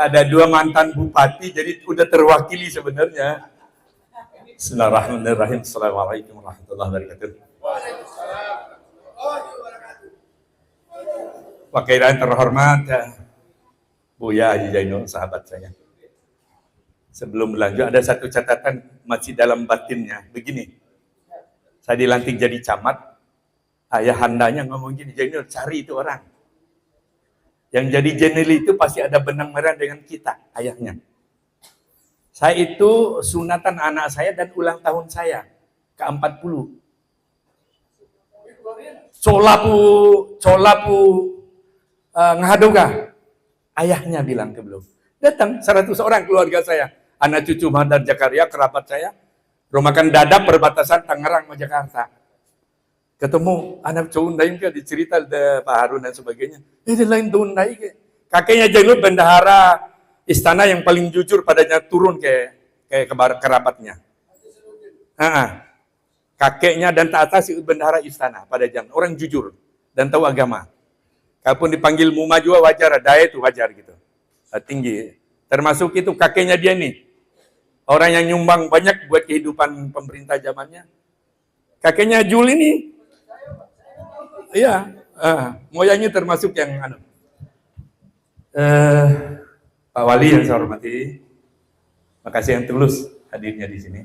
ada dua mantan bupati, jadi udah terwakili sebenarnya. Bismillahirrahmanirrahim. Assalamualaikum warahmatullahi wabarakatuh. Wakil yang terhormat, Buya Haji Jainul, sahabat saya. Sebelum berlanjut, ada satu catatan masih dalam batinnya. Begini, saya dilantik jadi camat, ayahandanya ngomong gini, Jainul, cari itu orang. Yang jadi jenil itu pasti ada benang merah dengan kita, ayahnya. Saya itu sunatan anak saya dan ulang tahun saya, ke-40. Colapu ngahadoga. Ayahnya bilang ke beliau. Datang 100 orang keluarga saya. Anak cucu Madar Jakaria, kerabat saya. Rumakan Dadap, perbatasan Tangerang sama Jakarta. Ketemu anak cowok Undain ke dicerita Pak Harun dan sebagainya. Ini lain tuh Undain ke. Kakeknya Jainul bendahara istana yang paling jujur padanya turun ke kerabatnya. Kakeknya dan tak atas itu bendahara istana pada jam. Orang jujur dan tahu agama. Kalaupun dipanggil Muma juga wajar, daya itu wajar gitu. Tinggi. Termasuk itu kakeknya dia nih. Orang yang nyumbang banyak buat kehidupan pemerintah zamannya. Kakeknya Jul ini. Iya, moyangnya termasuk yang Pak Wali yang saya hormati, makasih yang tulus hadirnya di sini.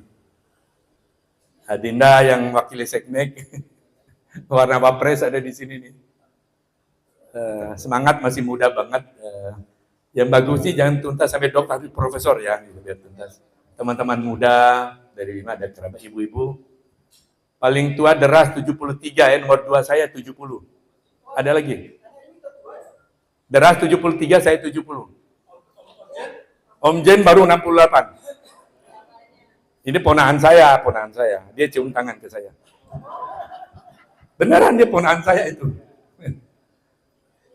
Adinda yang wakili Seknek, warna Wapres ada di sini nih. Semangat, masih muda banget. Yang bagus sih jangan tuntas sampai dokter, profesor ya, gitu, biar tuntas. Teman-teman muda dari Bima ada kerabat ibu-ibu. Paling tua Deras 73 ya, nomor 2 saya 70. Ada lagi? Deras 73, saya 70. Om Jen baru 68. Ini ponakan saya. Dia cium tangan ke saya. Beneran dia ponakan saya itu.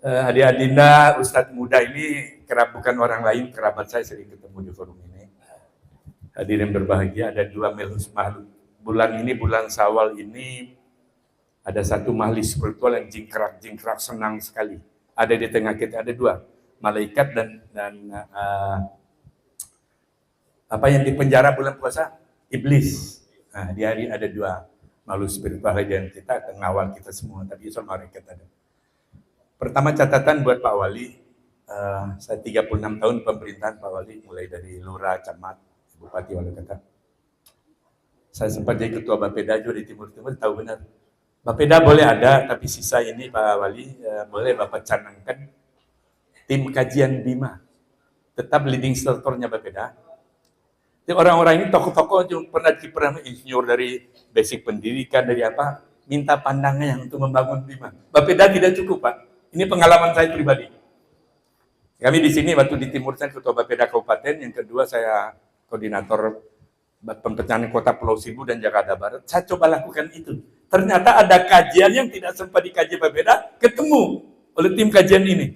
Adik Adinda, Ustadz muda ini bukan orang lain, kerabat saya sering ketemu di forum ini. Hadirin berbahagia, ada 2 makhluk. Bulan ini, bulan Syawal ini, ada satu makhluk spiritual yang jingkrak senang sekali. Ada di tengah kita, ada 2. Malaikat dan apa yang di penjara bulan puasa? Iblis. Nah, di hari ada 2 makhluk spiritual yang kita akan ngawal kita semua. Tapi soal malaikat ada. Pertama catatan buat Pak Wali, saya 36 tahun pemerintahan Pak Wali, mulai dari lurah, camat, bupati, wali kota. Saya sempat jadi ketua Bapeda juga di Timur, tahu benar. Bapeda boleh ada, tapi sisa ini Pak Wali, boleh Bapak canangkan tim kajian Bima. Tetap leading strukturnya Bapeda. Jadi orang-orang ini tokoh-tokoh yang pernah insinyur dari basic pendidikan, dari apa, minta pandangannya untuk membangun Bima. Bapeda tidak cukup Pak, ini pengalaman saya pribadi. Kami di sini waktu di Timur saya ketua Bapeda Kabupaten, yang kedua saya koordinator pemecahan kota Pulau Seribu dan Jakarta Barat. Saya coba lakukan itu. Ternyata ada kajian yang tidak sempat dikaji Bapeda, ketemu oleh tim kajian ini.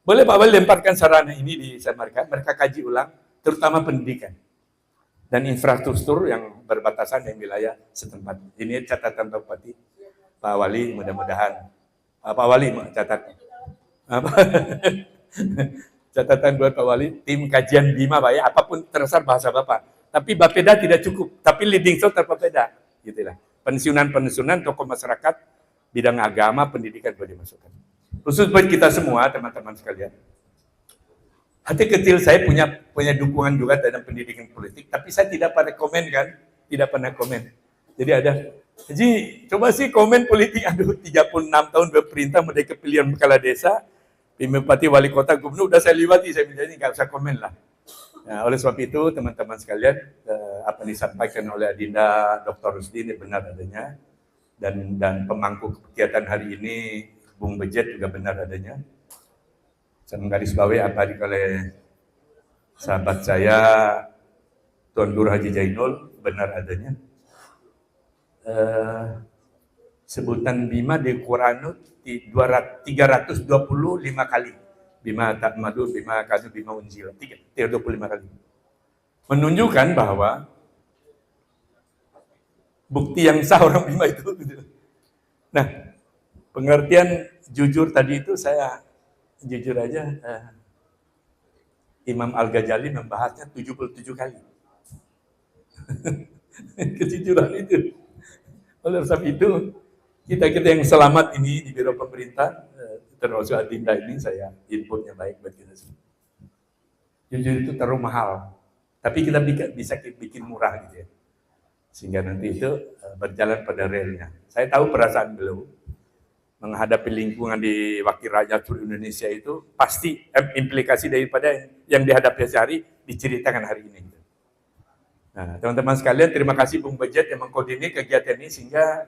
Boleh Pak Wali lemparkan sarana ini di Samarkand, mereka kaji ulang, terutama pendidikan dan infrastruktur yang berbatasan dengan wilayah setempat. Ini catatan Pak Bupati, Pak Wali, mudah-mudahan. Pak Wali catat. Catatan buat Pak Wali, tim kajian Bima Pak ya, apapun terserah bahasa Bapak. Tapi Bapeda tidak cukup, tapi leading struktur Bapeda, gitulah. Pensiunan tokoh masyarakat, bidang agama, pendidikan boleh dimasukkan. Khusus buat kita semua, teman-teman sekalian. Hati kecil saya punya dukungan juga dalam pendidikan politik, tapi saya tidak pernah komen kan, tidak pernah komen. Jadi ada, Haji, coba sih komen politik, 36 tahun berperintah, mulai kepilihan kepala desa, Bupati, wali kota, gubernur, udah saya lewati, saya bilang ini nggak usah komen lah. Nah, oleh sebab itu teman-teman sekalian, apa yang disampaikan oleh Adinda Dr. Rusdi ini benar adanya, dan pemangku kegiatan hari ini Bung Bejet juga benar adanya. Saya menggarisbawahi apa oleh sahabat saya Tuan Guru Haji Jainul, benar adanya. Sebutan Bima di Quran 325 kali. Bima Ta'madu, Bima Kadu, Bima Unzil. 325 kali. Menunjukkan bahwa bukti yang sah orang Bima itu. Nah, pengertian jujur tadi itu saya jujur aja. Imam Al-Ghazali membahasnya 77 kali. Kejujuran itu. Oleh sebab itu, kita yang selamat ini di biro pemerintah, termasuk Adinda ini, saya inputnya baik buat kita semua. Jujur itu terlalu mahal, tapi kita bisa bikin murah gitu ya. Sehingga nanti itu berjalan pada relnya. Saya tahu perasaan beliau menghadapi lingkungan di Wakil Rakyat seluruh Indonesia itu pasti implikasi daripada yang dihadapi sehari diceritakan hari ini. Nah, teman-teman sekalian, terima kasih Bung Bejet yang mengkoordinir kegiatan ini sehingga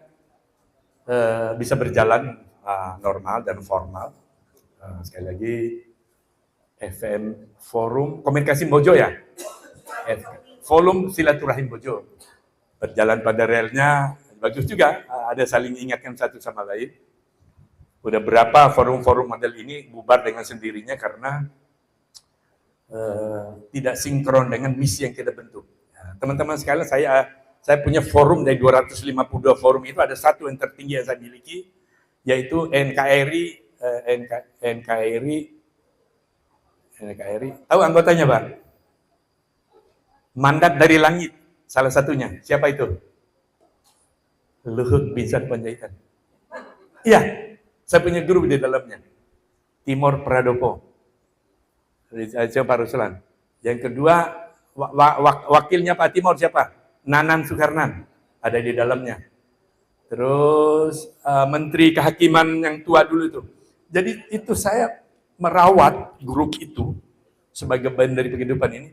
bisa berjalan normal dan formal. Sekali lagi, FM Forum Komunikasi Bojo ya, Forum Silaturahim Bojo berjalan pada relnya, bagus juga, ada saling ingatkan satu sama lain. Udah berapa forum-forum model ini bubar dengan sendirinya karena tidak sinkron dengan misi yang kita bentuk. Teman-teman sekalian, saya punya forum dari 252 forum itu, ada satu yang tertinggi yang saya miliki, yaitu NKRI, tahu anggotanya Pak? Mandat dari Langit, salah satunya. Siapa itu? Luhut Binsar Panjaitan. Iya, saya punya grup di dalamnya. Timur Pradopo. Pak Ruslan. Yang kedua, wakilnya Pak Timur siapa? Nanan Sukarnan. Ada di dalamnya. Terus Menteri Kehakiman yang tua dulu itu. Jadi itu saya merawat grup itu sebagai bagian dari kehidupan ini.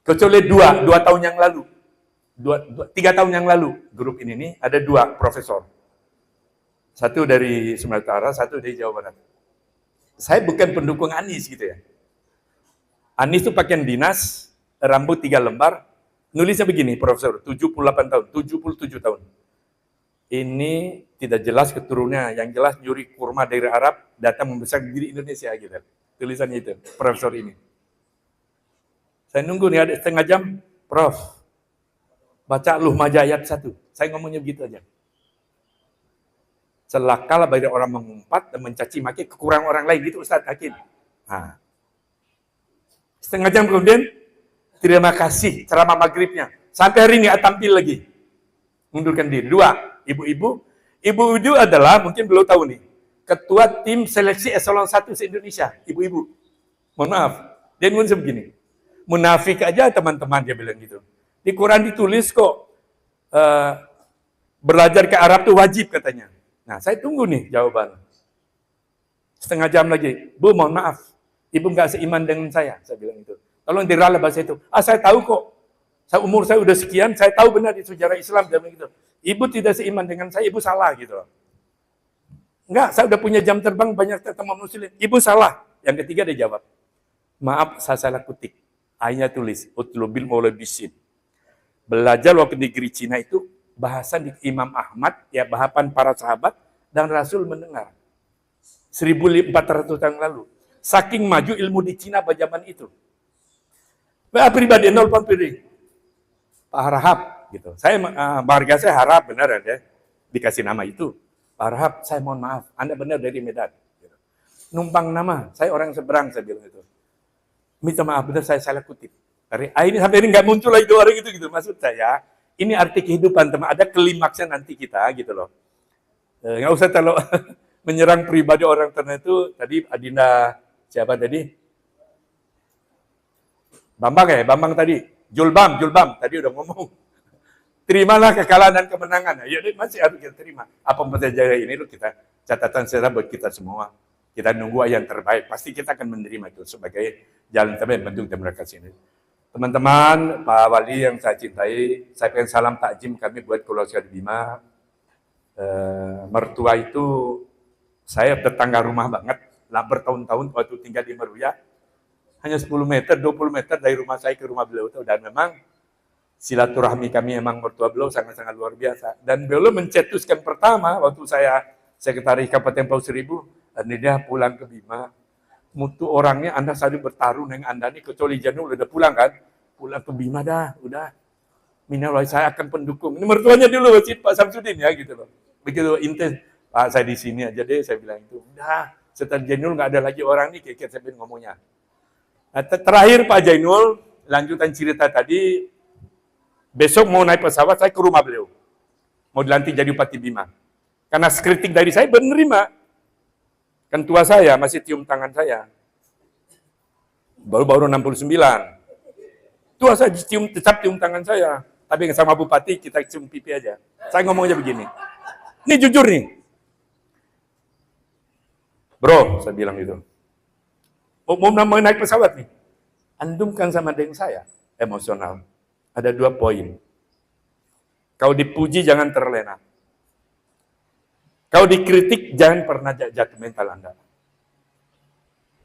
Kecuali dua tahun yang lalu. 3 tahun yang lalu, grup ini nih, ada 2 profesor. Satu dari Sumatera Utara, satu dari Jawa Barat. Saya bukan pendukung Anies gitu ya. Anies itu pakaian dinas, rambut 3 lembar, nulisnya begini, Profesor, 78 tahun, 77 tahun. Ini tidak jelas keturunannya, yang jelas nyuri kurma dari Arab, datang membesar di Indonesia gitu. Tulisannya itu, Profesor ini. Saya nunggu nih ada setengah jam, Prof. Baca Luh Maja ayat 1. Saya ngomongnya begitu aja. Celakalah bagi orang mengumpat dan mencaci maki kekurangan orang lain, gitu Ustaz Hakim. Nah. Setengah jam kemudian, terima kasih ceramah maghribnya. Sampai hari ini tampil lagi. Mundurkan diri. 2. Ibu-ibu itu adalah, mungkin belum tahu nih, ketua tim seleksi eselon 1 se-Indonesia. Ibu-ibu. Mohon maaf. Dia nulis begini. Munafik aja teman-teman, dia bilang gitu. Di Quran ditulis kok, belajar ke Arab itu wajib katanya. Nah, saya tunggu nih jawaban. Setengah jam lagi. Bu, mohon maaf. Ibu nggak seiman dengan saya bilang itu. Tolong diralah bahasa itu. Saya tahu kok. Umur saya udah sekian, saya tahu benar di sejarah Islam. Dia bilang gitu. Ibu tidak seiman dengan saya, ibu salah gitu. Enggak, saya udah punya jam terbang banyak ketemu muslim. Ibu salah. Yang ketiga dia jawab. Maaf, saya salah kutik. Ayatnya tulis, utlubil maula bisin. Belajar waktu di negeri Cina itu, bahasan di Imam Ahmad, ya bahasan para sahabat, dan Rasul mendengar. 1400 tahun lalu. Saking maju ilmu di Cina pada zaman itu. Pribadi, nol pilih. Pak Harahap, gitu. Saya warga saya harap benar ada dikasih nama itu. Pak Harahap, saya mohon maaf, Anda benar dari Medan. Gitu. Numpang nama, saya orang seberang, saya bilang itu. Minta maaf, benar saya salah kutip. Ini sampai ini nggak muncul lagi orang itu gitu. Maksud saya, ini arti kehidupan teman. Ada klimaksnya nanti kita gitu loh. Nggak usah kalau menyerang pribadi orang tertentu. Tadi Adinda siapa tadi? Bambang tadi. Julbam tadi udah ngomong. Terimalah kekalahan dan kemenangan. Ya, masih harus kita terima. Apa yang terjadi ini loh kita catatan sejarah buat kita semua. Kita nunggu yang terbaik. Pasti kita akan menerima itu sebagai jalan terbaik bentuk demokrasi ini. Teman-teman, Pak Wali yang saya cintai, saya pengen salam takjim kami buat keluarga di Bima. Mertua itu saya tetangga rumah banget. Lah bertahun-tahun waktu tinggal di Meruya. Hanya 10 meter, 20 meter dari rumah saya ke rumah beliau itu. Dan memang silaturahmi kami memang mertua beliau sangat-sangat luar biasa. Dan beliau mencetuskan pertama waktu saya sekretaris Kabupaten Pulau Seribu, dan dia pulang ke Bima. Mutu orangnya Anda selalu bertarung dengan Anda nih, kecuali Janul udah pulang kan. Pulang ke Bima dah, udah. Minallah saya akan pendukung. Ini mertuanya dulu Pak Samsudin ya gitu loh. Begitu intens. Pak saya di sini aja deh, saya bilang itu. Udah, setelah Janul nggak ada lagi orang nih, kayak saya ngomongnya. Nah, terakhir Pak Jainul, lanjutan cerita tadi, besok mau naik pesawat, saya ke rumah beliau. Mau dilantik jadi Bupati Bima. Karena kritik dari saya menerima. Kan tua saya, masih cium tangan saya. Baru-baru 69. Tua saya tetap cium tangan saya. Tapi sama Bupati kita cium pipi aja. Saya ngomongnya begini. Ini jujur nih. Bro, saya bilang gitu. Mau naik pesawat nih. Andumkan sama dengan saya. Emosional. Ada 2 poin. Kau dipuji jangan terlena. Kau dikritik jangan pernah jatuh mental Anda.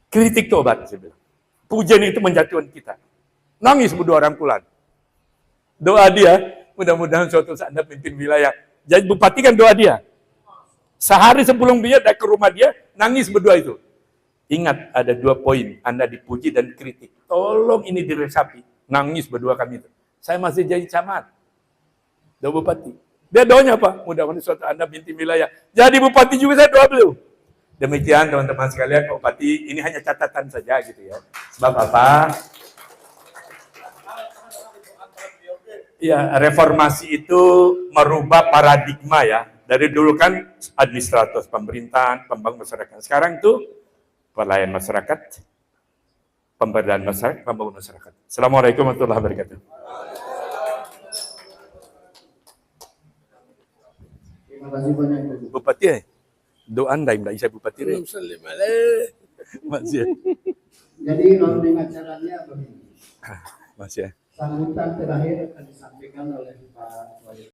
Kritik itu obat, saya bilang. Pujian itu menjatuhkan kita. Nangis berdua rangkulan. Doa dia, mudah-mudahan suatu saat Anda pimpin wilayah. Jadi bupati kan doa dia. Sehari sebelum dia datang ke rumah dia, nangis berdua itu. Ingat, ada 2 poin. Anda dipuji dan kritik. Tolong ini diresapi. Nangis berdua kami itu. Saya masih jadi camat. Doa bupati. Dia doanya apa? Mudah-mudahan suatu Anda pimpin wilayah. Jadi bupati juga saya doa beliau. Demikian teman-teman sekalian, Pak Bupati, ini hanya catatan saja gitu ya. Sebab apa? Ya, reformasi itu merubah paradigma ya. Dari dulu kan administrator pemerintahan, pembangun masyarakat. Sekarang itu pelayan masyarakat, pemberdayaan masyarakat, pembangun masyarakat. Assalamualaikum warahmatullahi wabarakatuh. Terima kasih banyak. Bupati, doa Anda tidak bisa Bupati. Masih. Jadi rounding acaranya begini. Masih. Sambutan terakhir akan disampaikan oleh Pak Wali.